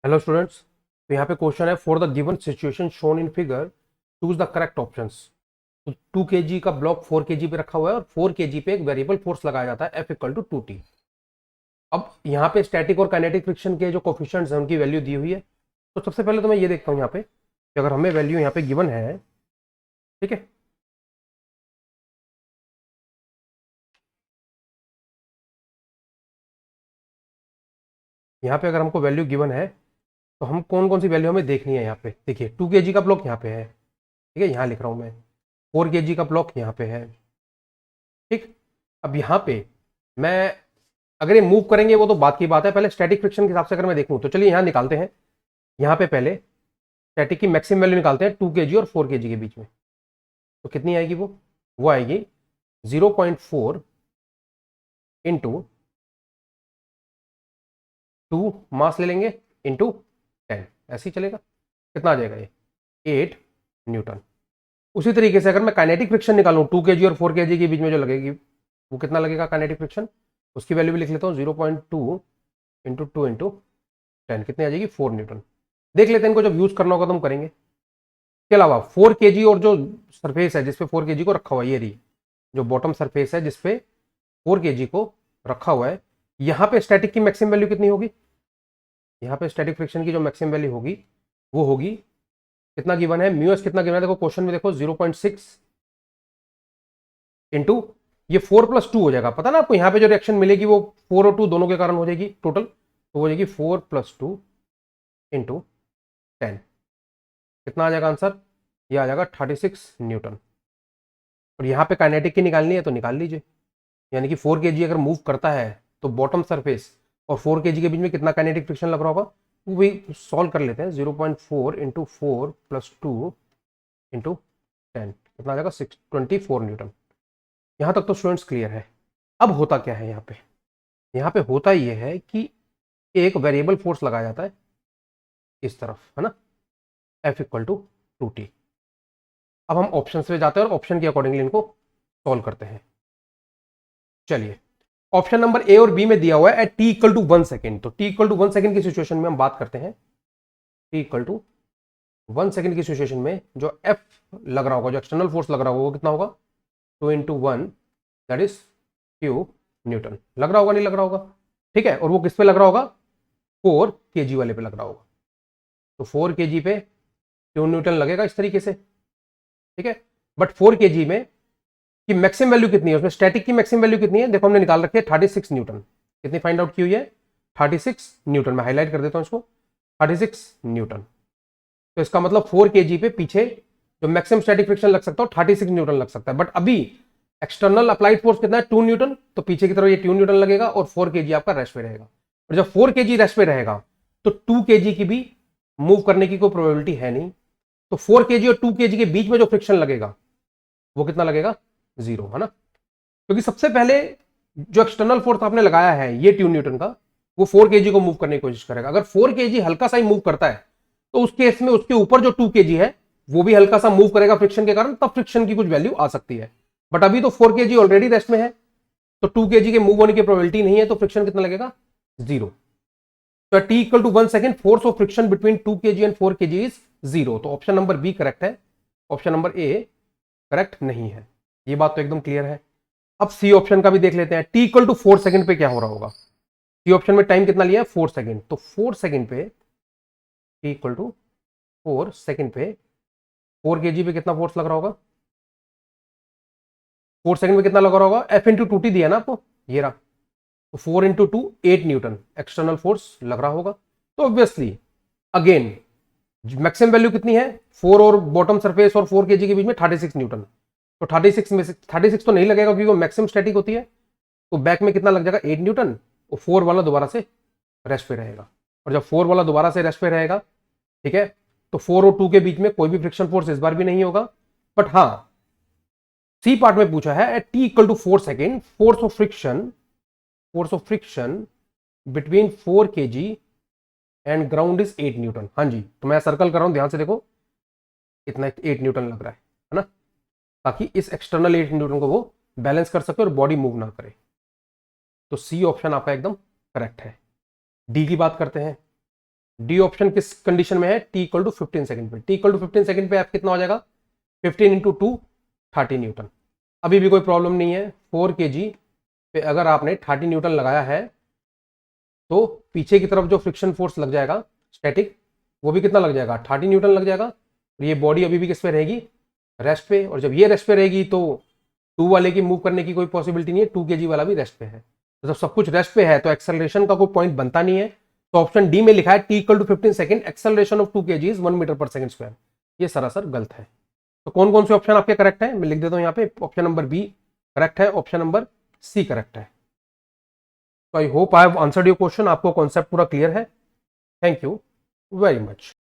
Hello students. तो यहाँ पे क्वेश्चन है, for the given situation shown in figure choose the correct options. तो 2 kg का ब्लॉक 4 kg पे रखा हुआ है और 4 kg पे एक वेरिएबल फोर्स लगाया जाता है F = 2T। अब यहाँ पे स्टैटिक और काइनेटिक फ्रिक्शन के जो कोफिशिएंट्स हैं उनकी वैल्यू दी हुई है। तो सबसे पहले तो मैं ये देखता हूँ यहाँ पे कि अगर हमें वैल्यू यहाँ पे गिवन है, ठीक है, यहाँ पे अगर हमको वैल्यू गिवन है तो हम कौन कौन सी वैल्यू हमें देखनी है। यहाँ पे देखिए 2 kg का ब्लॉक यहाँ पे है, ठीक है, यहाँ लिख रहा हूँ मैं। 4 kg का ब्लॉक यहाँ पे है, ठीक। अब यहाँ पे मैं अगर ये मूव करेंगे वो तो बात की बात है, पहले स्टैटिक फ्रिक्शन के हिसाब से अगर मैं देखूं तो चलिए यहाँ निकालते हैं। यहाँ पे पहले स्टैटिक की मैक्सिमम वैल्यू निकालते हैं 2 kg और 4 kg के बीच में। तो कितनी आएगी वो आएगी 0.4 इंटू 2 मास ले लेंगे इंटू 10, ऐसे ही चलेगा। कितना आ जाएगा ये 8 न्यूटन। उसी तरीके से अगर मैं काइनेटिक फ्रिक्शन निकालूं 2 kg और 4 kg के बीच में जो लगेगी वो कितना लगेगा काइनेटिक फ्रिक्शन, उसकी वैल्यू भी लिख लेता हूँ 0.2 इंटू 2 इंटू 10, कितनी आ जाएगी 4 न्यूटन। देख लेते हैं इनको, जब यूज करना होगा तो हम करेंगे। इसके अलावा 4 kg और जो सरफेस है जिसपे 4 kg को रखा हुआ है, ये रही जो बॉटम सरफेस है जिसपे 4 kg को रखा हुआ है, यहाँ पे स्टैटिक की मैक्सिमम वैल्यू कितनी होगी, यहाँ पे स्टैटिक फ्रिक्शन की जो मैक्सिमम वैल्यू होगी वो होगी, कितना गिवन है म्यू एस कितना गिवन है, देखो क्वेश्चन में देखो 0.6 इंटू ये 4+2 हो जाएगा। पता ना आपको यहाँ पे जो रिएक्शन मिलेगी वो 4 और 2 दोनों के कारण हो जाएगी टोटल, तो हो जाएगी 4+2 इंटू 10। कितना आ जाएगा आंसर, ये आ जाएगा 36 न्यूटन। और यहाँ पे काइनेटिक की निकालनी है तो निकाल लीजिए, यानी कि 4 kg अगर मूव करता है तो बॉटम सरफेस और 4 kg के बीच में कितना काइनेटिक फ्रिक्शन लग रहा होगा वो भी सॉल्व कर लेते हैं। 0.4 इंटू 4+2 इंटू 10 कितना आ जाएगा 24 न्यूटन। यहाँ तक तो स्टूडेंट्स क्लियर है। अब होता क्या है यहाँ पे होता ये है कि एक वेरिएबल फोर्स लगाया जाता है इस तरफ, है ना, F = 2T। अब हम ऑप्शन पे जाते हैं और ऑप्शन के अकॉर्डिंगली इनको सॉल्व करते हैं। चलिए, ऑप्शन नंबर ए और बी में दिया हुआ है एट t = 1 सेकेंड। तो t = 1 सेकेंड की सिचुएशन में हम बात करते हैं। t = 1 सेकेंड की सिचुएशन में जो F लग रहा होगा, जो एक्सटर्नल फोर्स लग रहा होगा वो कितना होगा 2 into 1 that is Q Newton. लग रहा होगा नहीं लग रहा होगा, ठीक है। और वो किस पे लग रहा होगा 4 kg वाले पे लग रहा होगा। तो 4 kg पे Q न्यूटन लगेगा इस तरीके से, ठीक है। बट 4 kg में की मैक्सिमम वैल्यू कितनी है, उसमें स्टैटिक की मैक्सिमम वैल्यू कितनी है, देखो हमने निकाल रखी है 36 न्यूटन। कितनी फाइंड आउट की हुई है 36 न्यूटन। मैं हाईलाइट कर देता हूं इसको, 36 न्यूटन। तो इसका मतलब 4 kg पे पीछे जो मैक्सिमम स्टैटिक फ्रिक्शन लग सकता है 36 न्यूटन लग सकता है। बट अभी एक्सटर्नल अप्लाइड फोर्स कितना है 2 न्यूटन, तो पीछे की तरफ ये 2 न्यूटन लगेगा और 4 kg आपका रेस्ट पे रहेगा। और जब 4 kg रेस्ट पे रहेगा तो 2 kg की भी मूव करने की कोई प्रोबेबिलिटी है नहीं। तो 4 kg और 2 kg के बीच में जो फ्रिक्शन लगेगा वो कितना लगेगा 0, है ना। क्योंकि सबसे पहले जो एक्सटर्नल फोर्स आपने लगाया है ये 2 न्यूटन का, वो 4 kg को मूव करने की कोशिश करेगा। अगर 4 kg हल्का सा ही मूव करता है तो उस केस में उसके ऊपर जो 2 kg है वो भी हल्का सा मूव करेगा फ्रिक्शन के कारण, तब फ्रिक्शन की कुछ वैल्यू आ सकती है। बट अभी तो 4 kg ऑलरेडी रेस्ट में है, तो 2 kg के मूव होने की प्रोबेबिलिटी नहीं है, तो फ्रिक्शन कितना लगेगा 0। तो t = 1 second force of friction between 2 kg and 4 kg is 0। तो ऑप्शन नंबर बी करेक्ट है, ऑप्शन नंबर ए करेक्ट नहीं है। ये बात तो एकदम क्लियर है। अब सी ऑप्शन का भी देख लेते हैं। t = 4 सेकेंड पे क्या हो रहा होगा। सी ऑप्शन में टाइम कितना लिया है 4 सेकेंड, तो 4 सेकेंड पे t = 4 सेकेंड पे 4 kg पे कितना फोर्स लग रहा होगा, 4 सेकेंड में कितना लग रहा होगा, F × 2T दिया ना आपको, ये रहा। तो 4 × 2 8 न्यूटन एक्सटर्नल फोर्स लग रहा होगा। तो ऑब्वियसली अगेन मैक्सिमम वैल्यू कितनी है 4 और बॉटम सरफेस और 4 kg के बीच में 36 न्यूटन। तो 36 में से 36 तो नहीं लगेगा क्योंकि वो मैक्सिमम स्टैटिक होती है। तो बैक में कितना लग जाएगा 8 न्यूटन, और 4 वाला दोबारा से रेस्ट पे रहेगा। और जब 4 वाला दोबारा से रेस्ट पे रहेगा, ठीक है, तो 4 और 2 के बीच में कोई भी फ्रिक्शन फोर्स इस बार भी नहीं होगा। बट हाँ, सी पार्ट में पूछा है at t = 4 second force of friction between 4 kg and ground is 8 newton. हाँ जी, तो मैं सर्कल कर रहा हूं, ध्यान से देखो, इतना 8 न्यूटन लग रहा है ना, ताकि इस एक्सटर्नल 8 न्यूटन को वो बैलेंस कर सके और बॉडी मूव ना करे। तो सी ऑप्शन आपका एकदम करेक्ट है। डी की बात करते हैं। डी ऑप्शन किस कंडीशन में है, टी इक्वल टू 15 सेकंड पे। टी इक्वल टू 15 सेकंड पे एफ कितना हो जाएगा, 15 इंटू 2 30 न्यूटन। अभी भी कोई प्रॉब्लम नहीं है, 4 kg पे अगर आपने 30 न्यूटन लगाया है तो पीछे की तरफ जो फ्रिक्शन फोर्स लग जाएगा स्टैटिक, वो भी कितना लग जाएगा, 30 न्यूटन लग जाएगा। और ये बॉडी अभी भी किस पे रहेगी, रेस्ट पे। और जब ये रेस्ट पे रहेगी तो 2 वाले की मूव करने की कोई पॉसिबिलिटी नहीं है, 2 kg वाला भी रेस्ट पे है। तो जब सब कुछ रेस्ट पे है तो एक्सेलरेशन का कोई पॉइंट बनता नहीं है। तो ऑप्शन डी में लिखा है t equal to 15 second, acceleration of 2 kg is 1 metre per second square. ये सरासर गलत है। तो कौन कौन से ऑप्शन आपके करेक्ट है, मैं लिख देता हूं यहाँ पे। ऑप्शन नंबर बी करेक्ट है, ऑप्शन नंबर सी करेक्ट है। तो I hope I have answered your question. आपको कॉन्सेप्ट पूरा क्लियर है। Thank you very much.